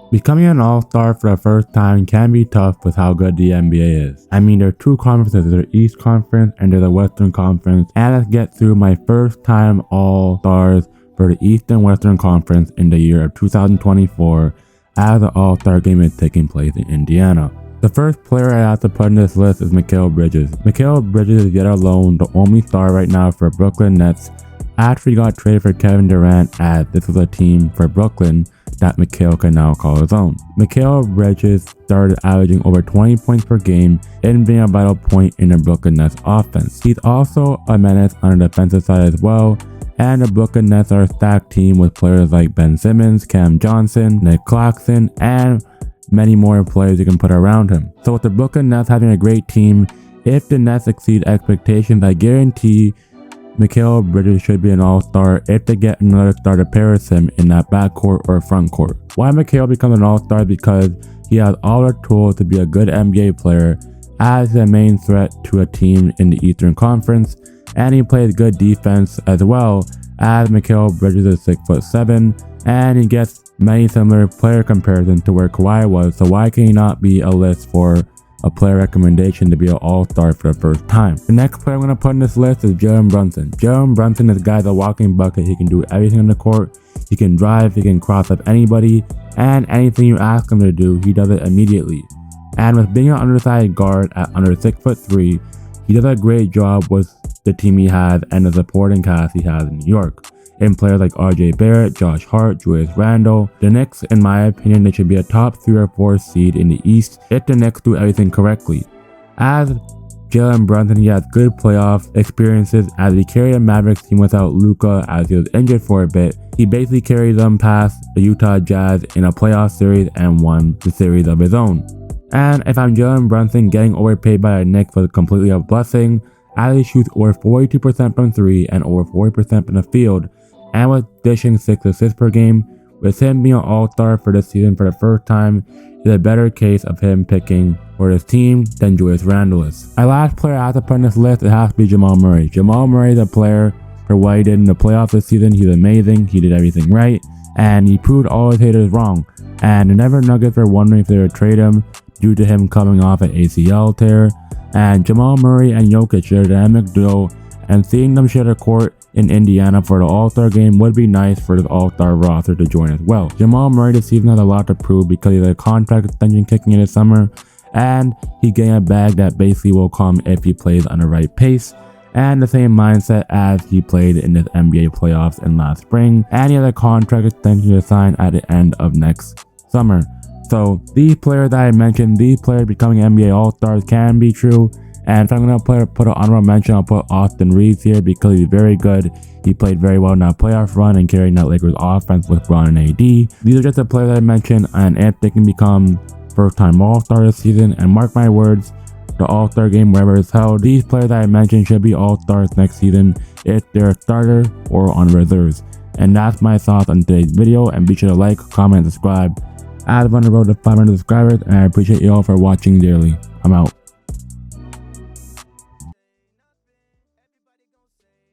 Becoming an all-star for the first time can be tough with how good the NBA is. I mean, there are two conferences, there's the East Conference and there's the Western Conference, and let's get through my first time all-stars for the East and Western Conference in the year of 2024 as the all-star game is taking place in Indiana. The first player I have to put in this list is Mikal Bridges. Mikal Bridges is yet alone the only star right now for Brooklyn Nets after he got traded for Kevin Durant, as this was a team for Brooklyn that Mikal can now call his own. Mikal Bridges started averaging over 20 points per game and being a vital point in the Brooklyn Nets offense. He's also a menace on the defensive side as well, and the Brooklyn Nets are a stacked team with players like Ben Simmons, Cam Johnson, Nick Claxton, and many more players you can put around him. So with the Brooklyn Nets having a great team, if the Nets exceed expectations, I guarantee Mikal Bridges should be an all-star if they get another star to pair with him in that backcourt or frontcourt. Why Mikal becomes an all-star? Because he has all the tools to be a good NBA player as the main threat to a team in the Eastern Conference, and he plays good defense as well, as Mikal Bridges is 6'7", and he gets many similar player comparisons to where Kawhi was, so why can he not be a list for a player recommendation to be an all-star for the first time? The next player I'm going to put on this list is Jalen Brunson. Jalen Brunson is a guy, a walking bucket. He can do everything on the court. He can drive, he can cross up anybody, and anything you ask him to do, he does it immediately. And with being an undersized guard at under 6'3", he does a great job with the team he has and the supporting cast he has in New York. In players like Barett, Josh Hart, Julius Randle, the Knicks, in my opinion, they should be a top 3 or 4 seed in the East if the Knicks do everything correctly. As Jalen Brunson, he has good playoff experiences as he carried a Mavericks team without Luka as he was injured for a bit. He basically carried them past the Utah Jazz in a playoff series and won the series of his own. And if I'm Jalen Brunson, getting overpaid by the Knicks was completely a blessing, as he shoots over 42% from 3 and over 40% from the field, and with dishing 6 assists per game. With him being an all-star for this season for the first time is a better case of him picking for his team than Julius Randle is. My last player I have to put on this list, it has to be Jamal Murray. Jamal Murray is a player for what he did in the playoffs this season. He's amazing, he did everything right, and he proved all his haters wrong. And the Denver Nuggets were wondering if they would trade him due to him coming off an ACL tear. And Jamal Murray and Jokic are a dynamic duo, and seeing them share the court in Indiana for the All-Star game would be nice for the All-Star roster to join as well. Jamal Murray this season has a lot to prove because he has a contract extension kicking in this summer, and he's getting a bag that basically will come if he plays on the right pace, and the same mindset as he played in the NBA playoffs in last spring, and he has a contract extension to sign at the end of next summer. So these players that I mentioned, these players becoming NBA All-Stars can be true. And if I'm going to put an honorable mention, I'll put Austin Reeves here because he's very good. He played very well in that playoff run and carrying that Lakers offense with Bron and AD. These are just the players that I mentioned, and if they can become first-time All-Star this season, and mark my words, the All-Star game, wherever it's held, these players that I mentioned should be All-Stars next season if they're a starter or on reserves. And that's my thoughts on today's video, and be sure to like, comment, and subscribe. As I'm on the road to 500 subscribers, and I appreciate you all for watching dearly. I'm out.